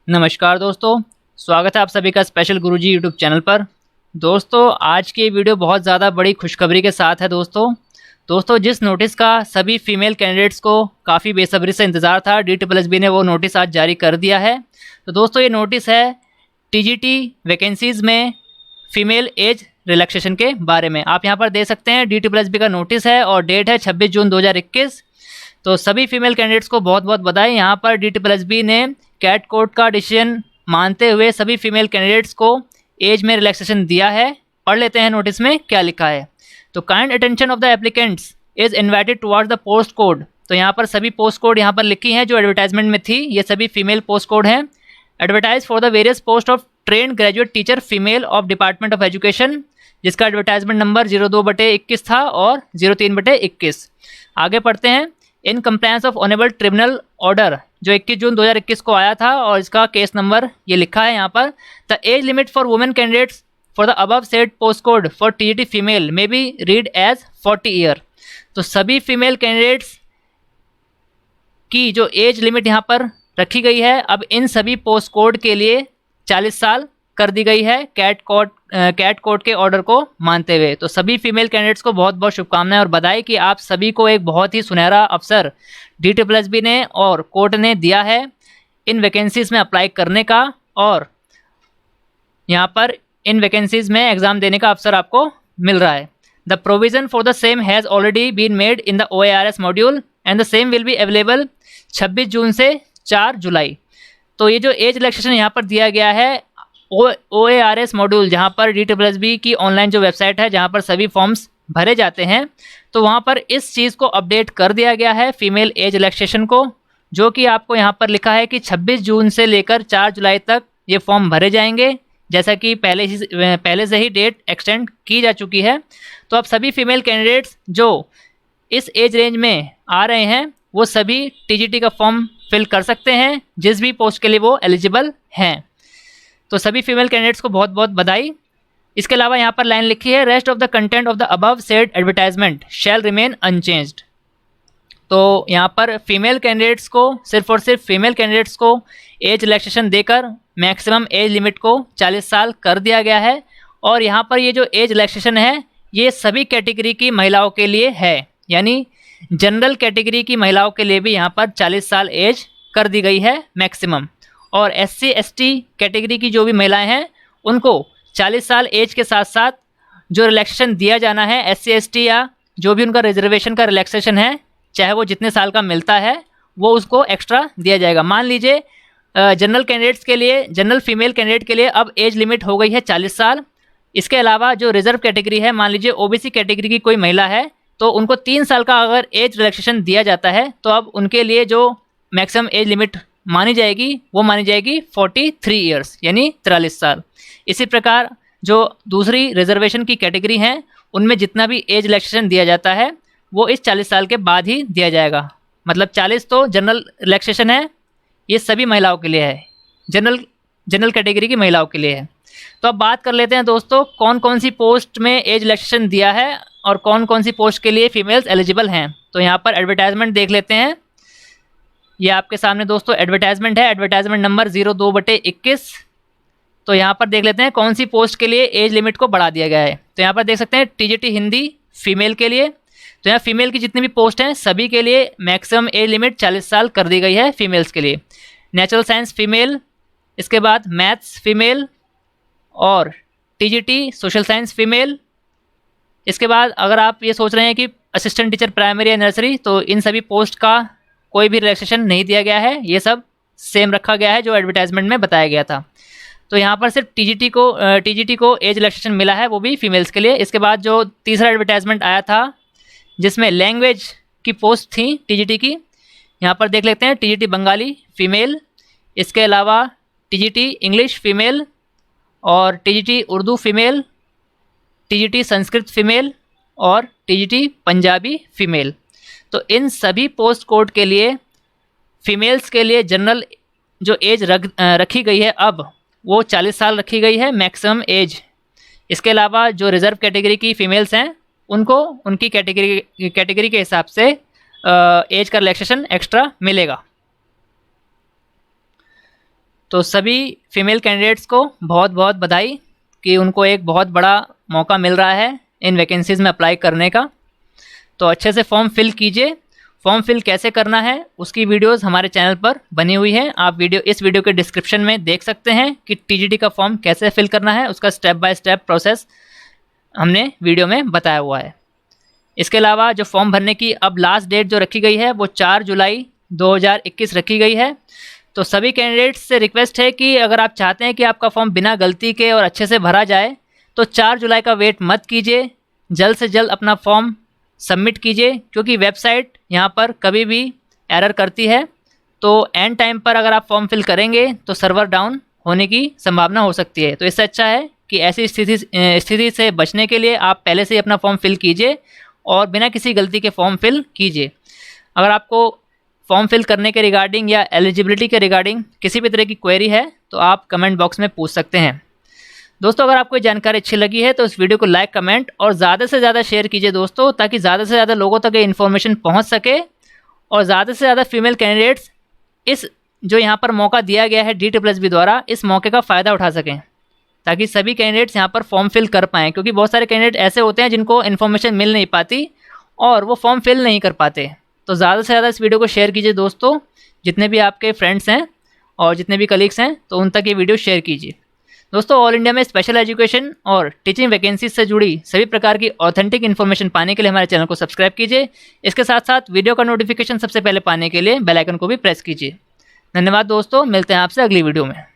नमस्कार दोस्तों, स्वागत है आप सभी का स्पेशल गुरुजी यूट्यूब चैनल पर। दोस्तों आज की वीडियो बहुत ज़्यादा बड़ी खुशखबरी के साथ है। दोस्तों जिस नोटिस का सभी फीमेल कैंडिडेट्स को काफ़ी बेसब्री से इंतज़ार था, DSSB ने वो नोटिस आज जारी कर दिया है। तो दोस्तों ये नोटिस है TGT वैकेंसीज़ में फ़ीमेल एज रिलैक्सेशन के बारे में। आप यहाँ पर दे सकते हैं, DSSB का नोटिस है और डेट है 26 जून 2021। तो सभी फीमेल कैंडिडेट्स को बहुत बहुत बधाई। यहाँ पर DSSB ने कैट कोर्ट का डिसीजन मानते हुए सभी फीमेल कैंडिडेट्स को एज में रिलैक्सेशन दिया है। पढ़ लेते हैं नोटिस में क्या लिखा है। तो kind attention of the applicants is invited towards the post code. तो यहाँ पर सभी पोस्ट कोड यहाँ पर लिखी हैं जो एडवर्टाइजमेंट में थी। ये सभी फीमेल पोस्ट कोड हैं। Advertise for the various post of train graduate teacher female of department of education, जिसका एडवर्टाइजमेंट नंबर 02/21 था और 03/21। आगे पढ़ते हैं। In compliance of honourable tribunal order जो 21 जून 2021 को आया था और इसका केस नंबर ये लिखा है यहाँ पर। The age limit for women candidates for the above said post code for TGT female may be read as 40 year. तो सभी फीमेल कैंडिडेट्स की जो एज लिमिट यहाँ पर रखी गई है, अब इन सभी पोस्ट कोड के लिए 40 साल कर दी गई है कैट कोर्ट के ऑर्डर को मानते हुए। तो सभी फीमेल कैंडिडेट्स को बहुत बहुत शुभकामनाएं और बधाई कि आप सभी को एक बहुत ही सुनहरा अवसर DSSB ने और कोर्ट ने दिया है इन वैकेंसीज़ में अप्लाई करने का, और यहाँ पर इन वैकेंसीज़ में एग्ज़ाम देने का अवसर आपको मिल रहा है। The provision for the same has already been made in the OARS module and the same will be available 26 जून से 4 जुलाई। तो ये जो एज रिलैक्सेशन यहाँ पर दिया गया है OARS मॉड्यूल, जहाँ पर DSSB की ऑनलाइन जो वेबसाइट है जहाँ पर सभी फॉर्म्स भरे जाते हैं, तो वहाँ पर इस चीज़ को अपडेट कर दिया गया है फीमेल एज रिलैक्सेशन को, जो कि आपको यहाँ पर लिखा है कि 26 जून से लेकर 4 जुलाई तक ये फॉर्म भरे जाएंगे, जैसा कि पहले से ही डेट एक्सटेंड की जा चुकी है। तो अब सभी फीमेल कैंडिडेट्स जो इस एज रेंज में आ रहे हैं वो सभी TGT का फॉर्म फिल कर सकते हैं जिस भी पोस्ट के लिए वो एलिजिबल हैं। तो सभी फीमेल कैंडिडेट्स को बहुत बहुत बधाई। इसके अलावा यहाँ पर लाइन लिखी है, rest of the content of the above said advertisement shall remain unchanged. तो यहाँ पर फीमेल कैंडिडेट्स को सिर्फ और सिर्फ फीमेल कैंडिडेट्स को एज रिलैक्सेशन देकर मैक्सिमम एज लिमिट को 40 साल कर दिया गया है। और यहाँ पर ये जो एज रिलैक्सेशन है ये सभी कैटेगरी की महिलाओं के लिए है, यानी जनरल कैटेगरी की महिलाओं के लिए भी यहाँ पर 40 साल एज कर दी गई है मैक्सिमम। और SC ST कैटेगरी की जो भी महिलाएं हैं उनको 40 साल एज के साथ साथ जो रिलैक्सेशन दिया जाना है SC ST या जो भी उनका रिजर्वेशन का रिलैक्सेशन है, चाहे वो जितने साल का मिलता है वो उसको एक्स्ट्रा दिया जाएगा। मान लीजिए जनरल कैंडिडेट्स के लिए, जनरल फीमेल कैंडिडेट के लिए अब एज लिमिट हो गई है 40 साल। इसके अलावा जो रिजर्व कैटेगरी है, मान लीजिए OBC कैटेगरी की कोई महिला है, तो उनको 3 साल का अगर एज रिलैक्सेशन दिया जाता है तो अब उनके लिए जो मैक्सिमम एज लिमिट मानी जाएगी वो मानी जाएगी 43 ईयर्स, यानी 43 साल। इसी प्रकार जो दूसरी रिजर्वेशन की कैटेगरी हैं उनमें जितना भी एज रिलैक्सेशन दिया जाता है वो इस 40 साल के बाद ही दिया जाएगा। मतलब 40 तो जनरल रिलैक्सेशन है, ये सभी महिलाओं के लिए है, जनरल कैटेगरी की महिलाओं के लिए है। तो अब बात कर लेते हैं दोस्तों कौन कौन सी पोस्ट में एज रिलैक्सेशन दिया है और कौन कौन सी पोस्ट के लिए फीमेल्स एलिजिबल हैं। तो यहाँ पर एडवर्टाइजमेंट देख लेते हैं। ये आपके सामने दोस्तों एडवर्टाइजमेंट है, एडवर्टाइजमेंट नंबर 02/21। तो यहाँ पर देख लेते हैं कौन सी पोस्ट के लिए एज लिमिट को बढ़ा दिया गया है। तो यहाँ पर देख सकते हैं TGT हिंदी फीमेल के लिए। तो यहाँ फीमेल की जितनी भी पोस्ट हैं सभी के लिए मैक्सिमम एज लिमिट 40 साल कर दी गई है फीमेल्स के लिए। नेचुरल साइंस फीमेल, इसके बाद मैथ्स फीमेल और TGT सोशल साइंस फीमेल। इसके बाद अगर आप ये सोच रहे हैं कि असिस्टेंट टीचर प्राइमरी या नर्सरी, तो इन सभी पोस्ट का कोई भी रिलैक्सेशन नहीं दिया गया है, ये सब सेम रखा गया है जो एडवर्टाइजमेंट में बताया गया था। तो यहाँ पर सिर्फ TGT को एज रिलैक्सेशन मिला है, वो भी फीमेल्स के लिए। इसके बाद जो तीसरा एडवर्टाइजमेंट आया था जिसमें लैंग्वेज की पोस्ट थी TGT की, यहाँ पर देख लेते हैं TGT बंगाली फीमेल, इसके अलावा TGT इंग्लिश फीमेल और TGT Urdu female, TGT Sanskrit female और TGT पंजाबी फीमेल। तो इन सभी पोस्ट कोड के लिए फीमेल्स के लिए जनरल जो एज रखी गई है अब वो 40 साल रखी गई है मैक्सिमम एज। इसके अलावा जो रिज़र्व कैटेगरी की फ़ीमेल्स हैं उनको उनकी कैटेगरी के हिसाब से एज का रिलैक्सेशन एक्स्ट्रा मिलेगा। तो सभी फीमेल कैंडिडेट्स को बहुत बहुत बधाई कि उनको एक बहुत बड़ा मौका मिल रहा है इन वैकेंसीज़ में अप्लाई करने का। तो अच्छे से फॉर्म फिल कीजिए। फॉर्म फिल कैसे करना है उसकी वीडियोस हमारे चैनल पर बनी हुई है, आप इस वीडियो के डिस्क्रिप्शन में देख सकते हैं कि टीजीटी का फॉर्म कैसे फिल करना है, उसका स्टेप बाय स्टेप प्रोसेस हमने वीडियो में बताया हुआ है। इसके अलावा जो फॉर्म भरने की अब लास्ट डेट जो रखी गई है वो 4 जुलाई 2021 रखी गई है। तो सभी कैंडिडेट्स से रिक्वेस्ट है कि अगर आप चाहते हैं कि आपका फॉर्म बिना गलती के और अच्छे से भरा जाए तो 4 जुलाई का वेट मत कीजिए, जल्द से जल्द अपना फॉर्म सबमिट कीजिए, क्योंकि वेबसाइट यहाँ पर कभी भी एरर करती है। तो एंड टाइम पर अगर आप फॉर्म फिल करेंगे तो सर्वर डाउन होने की संभावना हो सकती है। तो इससे अच्छा है कि ऐसी स्थिति से बचने के लिए आप पहले से ही अपना फॉर्म फिल कीजिए और बिना किसी गलती के फॉर्म फिल कीजिए। अगर आपको फॉर्म फिल करने के रिगार्डिंग या एलिजिबिलिटी के रिगार्डिंग किसी भी तरह की क्वेरी है तो आप कमेंट बॉक्स में पूछ सकते हैं। दोस्तों, अगर आपको जानकारी अच्छी लगी है तो इस वीडियो को लाइक, कमेंट और ज़्यादा से ज़्यादा शेयर कीजिए दोस्तों, ताकि ज़्यादा से ज़्यादा लोगों तक ये इन्फॉर्मेशन पहुंच सके और ज़्यादा से ज़्यादा फीमेल कैंडिडेट्स इस जो यहाँ पर मौका दिया गया है DSSB द्वारा, इस मौके का फ़ायदा उठा सकें, ताकि सभी कैंडिडेट्स यहाँ पर फॉर्म फिल कर पाएँ। क्योंकि बहुत सारे कैंडिडेट ऐसे होते हैं जिनको इन्फॉर्मेशन मिल नहीं पाती और वो फॉर्म फिल नहीं कर पाते। तो ज़्यादा से ज़्यादा इस वीडियो को शेयर कीजिए दोस्तों, जितने भी आपके फ्रेंड्स हैं और जितने भी कलीग्स हैं तो उन तक ये वीडियो शेयर कीजिए। दोस्तों, ऑल इंडिया में स्पेशल एजुकेशन और टीचिंग वैकेंसीज से जुड़ी सभी प्रकार की ऑथेंटिक इन्फॉर्मेशन पाने के लिए हमारे चैनल को सब्सक्राइब कीजिए। इसके साथ साथ वीडियो का नोटिफिकेशन सबसे पहले पाने के लिए बेल आइकन को भी प्रेस कीजिए। धन्यवाद दोस्तों, मिलते हैं आपसे अगली वीडियो में।